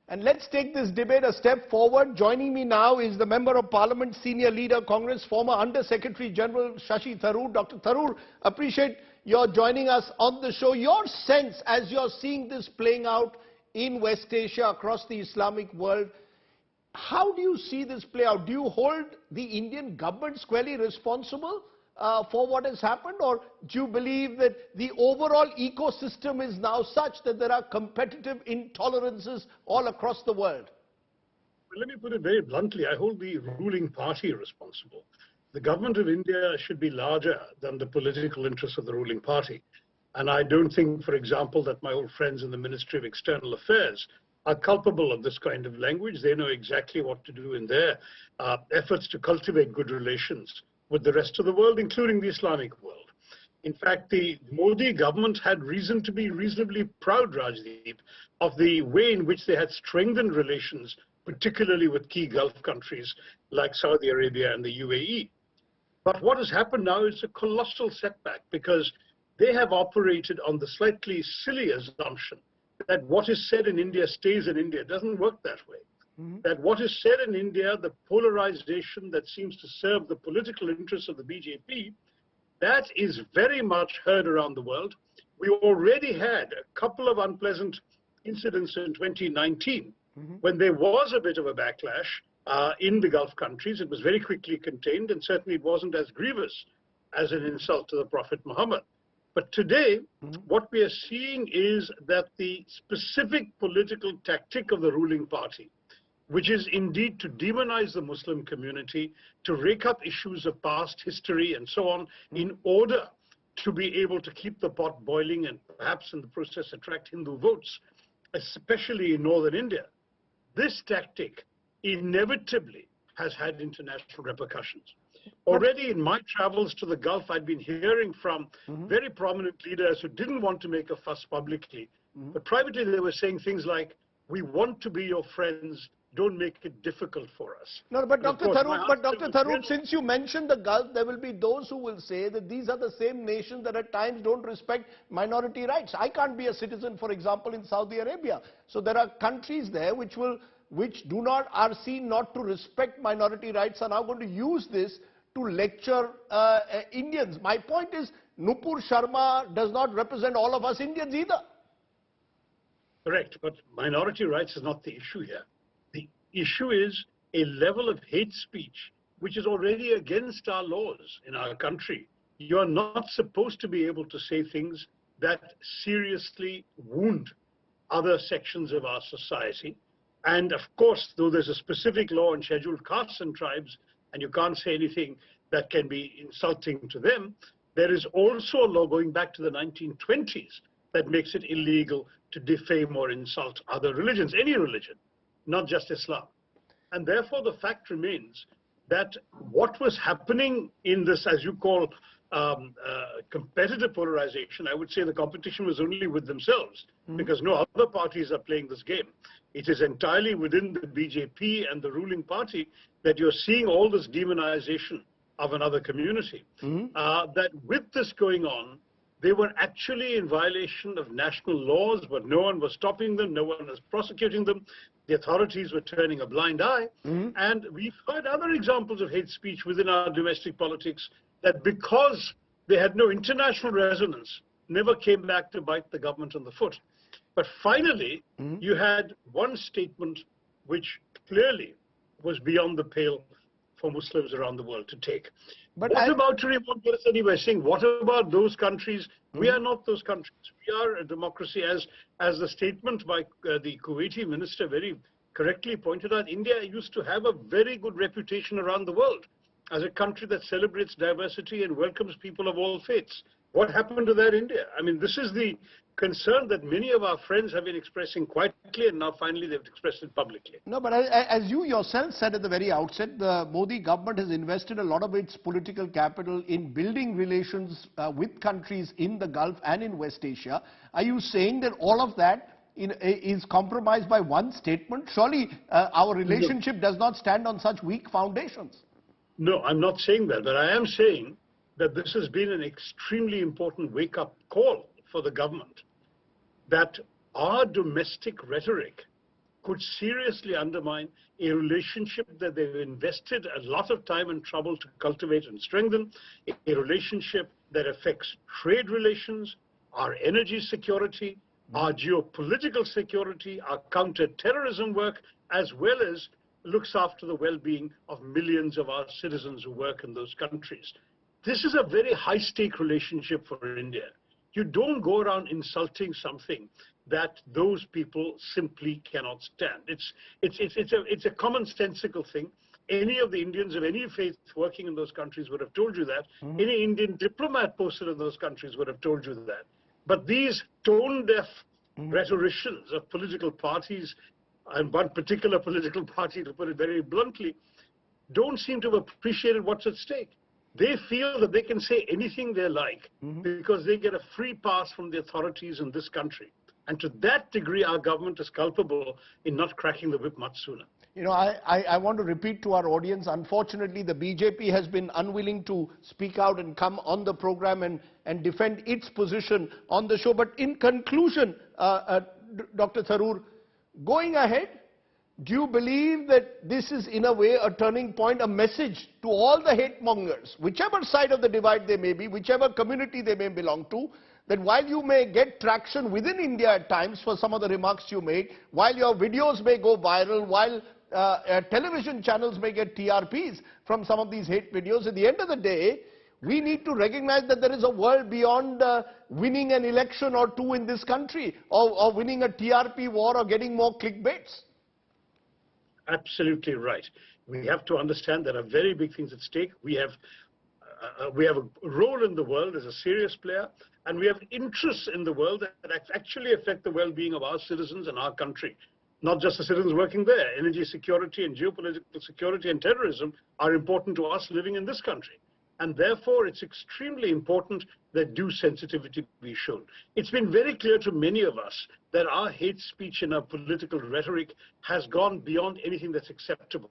And let's take this debate a step forward. Joining me now is the Member of Parliament, Senior Leader, Congress, former Under Secretary General Shashi Tharoor. Dr. Tharoor, appreciate your joining us on the show. Your sense as you're seeing this playing out in West Asia, across the Islamic world, how do you see this play out? Do you hold the Indian government squarely responsible for what has happened, or do you believe that the overall ecosystem is now such that there are competitive intolerances all across the world? Well, let me put it very bluntly. I hold the ruling party responsible. The government of India should be larger than the political interests of the ruling party. And I don't think, for example, that my old friends in the Ministry of External Affairs are culpable of this kind of language. They know exactly what to do in their efforts to cultivate good relations with the rest of the world, including the Islamic world. In fact, the Modi government had reason to be reasonably proud, Rajdeep, of the way in which they had strengthened relations, particularly with key Gulf countries like Saudi Arabia and the UAE. But what has happened now is a colossal setback, because they have operated on the slightly silly assumption that what is said in India stays in India. It doesn't work that way. That what is said in India, the polarization that seems to serve the political interests of the BJP, that is very much heard around the world. We already had a couple of unpleasant incidents in 2019 when there was a bit of a backlash in the Gulf countries. It was very quickly contained, and certainly it wasn't as grievous as an insult to the Prophet Muhammad. But today, what we are seeing is that the specific political tactic of the ruling party, which is indeed to demonize the Muslim community, to rake up issues of past history and so on, in order to be able to keep the pot boiling and perhaps in the process attract Hindu votes, especially in northern India. This tactic inevitably has had international repercussions. Already in my travels to the Gulf, I'd been hearing from very prominent leaders who didn't want to make a fuss publicly, but privately they were saying things like, "We want to be your friends, don't make it difficult for us." No, but Dr. Tharoor, since you mentioned the Gulf, there will be those who will say that these are the same nations that at times don't respect minority rights. I can't be a citizen, for example, in Saudi Arabia. So there are countries there which are seen not to respect minority rights, are now going to use this to lecture Indians. My point is, Nupur Sharma does not represent all of us Indians either. Correct, but minority rights is not the issue here. The issue is a level of hate speech which is already against our laws in our country. You are not supposed to be able to say things that seriously wound other sections of our society. And of course, though there's a specific law on scheduled castes and tribes, and you can't say anything that can be insulting to them, there is also a law going back to the 1920s that makes it illegal to defame or insult other religions, any religion, not just Islam. And therefore, the fact remains that what was happening in this, as you call, competitive polarization, I would say the competition was only with themselves, because no other parties are playing this game. It is entirely within the BJP and the ruling party that you're seeing all this demonization of another community. That with this going on, they were actually in violation of national laws, but no one was stopping them, no one was prosecuting them. The authorities were turning a blind eye. And we've heard other examples of hate speech within our domestic politics that, because they had no international resonance, never came back to bite the government on the foot. But finally, you had one statement which clearly was beyond the pale for Muslims around the world to take. But what about anyway saying, what about those countries? We are not those countries. We are a democracy, as the statement by the Kuwaiti minister very correctly pointed out. India used to have a very good reputation around the world as a country that celebrates diversity and welcomes people of all faiths. What happened to that India? I mean, this is the concern that many of our friends have been expressing quietly, and now finally they've expressed it publicly. No, but as you yourself said at the very outset, the Modi government has invested a lot of its political capital in building relations with countries in the Gulf and in West Asia. Are you saying that all of that is compromised by one statement? Surely our relationship does not stand on such weak foundations. No, I'm not saying that, but I am saying that this has been an extremely important wake-up call for the government, that our domestic rhetoric could seriously undermine a relationship that they've invested a lot of time and trouble to cultivate and strengthen, a relationship that affects trade relations, our energy security, our geopolitical security, our counter-terrorism work, as well as looks after the well-being of millions of our citizens who work in those countries. This is a very high-stake relationship for India. You don't go around insulting something that those people simply cannot stand. It's a commonsensical thing. Any of the Indians of any faith working in those countries would have told you that. Any Indian diplomat posted in those countries would have told you that. But these tone-deaf rhetoricians of political parties, and one particular political party, to put it very bluntly, don't seem to have appreciated what's at stake. They feel that they can say anything they like because they get a free pass from the authorities in this country. And to that degree, our government is culpable in not cracking the whip much sooner. You know, I want to repeat to our audience, unfortunately, the BJP has been unwilling to speak out and come on the program and defend its position on the show. But in conclusion, Dr. Tharoor, going ahead, do you believe that this is in a way a turning point, a message to all the hate mongers, whichever side of the divide they may be, whichever community they may belong to, that while you may get traction within India at times for some of the remarks you make, while your videos may go viral, while television channels may get TRPs from some of these hate videos, at the end of the day, we need to recognize that there is a world beyond winning an election or two in this country, or winning a TRP war or getting more clickbaits. Absolutely right. We have to understand there are very big things at stake. We have a role in the world as a serious player, and we have interests in the world that actually affect the well-being of our citizens and our country. Not just the citizens working there. Energy security and geopolitical security and terrorism are important to us living in this country. And therefore, it's extremely important that due sensitivity be shown. It's been very clear to many of us that our hate speech and our political rhetoric has gone beyond anything that's acceptable.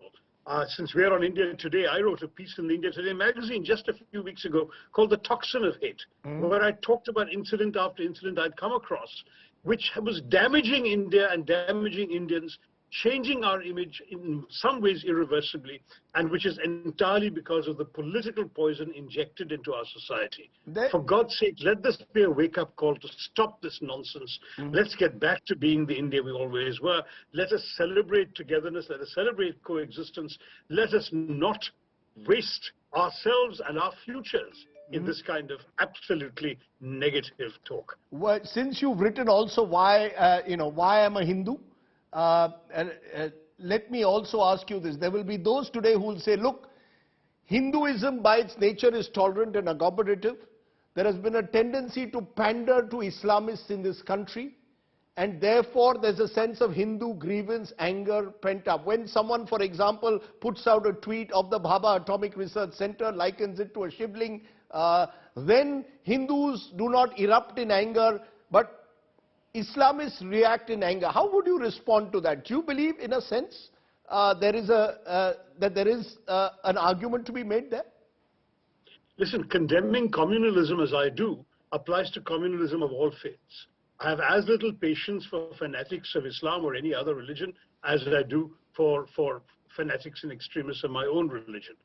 Since we're on India Today, I wrote a piece in the India Today magazine just a few weeks ago called The Toxin of Hate, where I talked about incident after incident I'd come across, which was damaging India and damaging Indians, changing our image in some ways irreversibly, and which is entirely because of the political poison injected into our society. For God's sake, let this be a wake-up call to stop this nonsense. Let's get back to being the India we always were. Let us celebrate togetherness. Let us celebrate coexistence. Let us not waste ourselves and our futures in this kind of absolutely negative talk. Well, since you've written also why I'm a Hindu, let me also ask you this. There will be those today who will say, look, Hinduism by its nature is tolerant and accommodative. There has been a tendency to pander to Islamists in this country, and therefore there's a sense of Hindu grievance, anger pent up. When someone, for example, puts out a tweet of the Bhabha Atomic Research Center, likens it to a shivling, then Hindus do not erupt in anger, but Islamists react in anger. How would you respond to that? Do you believe, in a sense, that there is an argument to be made there? Listen, condemning communalism as I do applies to communalism of all faiths. I have as little patience for fanatics of Islam or any other religion as I do for fanatics and extremists of my own religion.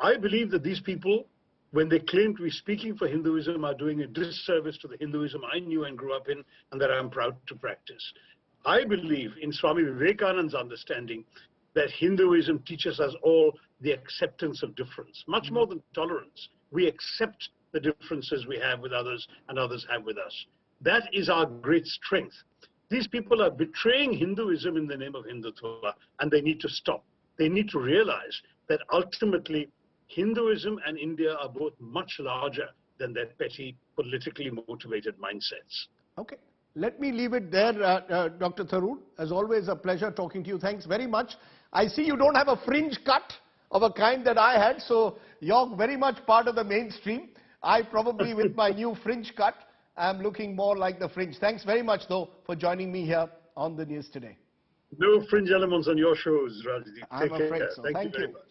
I believe that these people, when they claim to be speaking for Hinduism, are doing a disservice to the Hinduism I knew and grew up in and that I'm proud to practice. I believe in Swami Vivekananda's understanding that Hinduism teaches us all the acceptance of difference, much more than tolerance. We accept the differences we have with others and others have with us. That is our great strength. These people are betraying Hinduism in the name of Hindutva, and they need to stop. They need to realize that ultimately Hinduism and India are both much larger than their petty, politically motivated mindsets. Okay. Let me leave it there, Dr. Tharoor. As always, a pleasure talking to you. Thanks very much. I see you don't have a fringe cut of a kind that I had, so you're very much part of the mainstream. I probably, with my new fringe cut, am looking more like the fringe. Thanks very much, though, for joining me here on the news today. No fringe elements on your shows, Rajdeep. I'm afraid so. Thank you very you. much.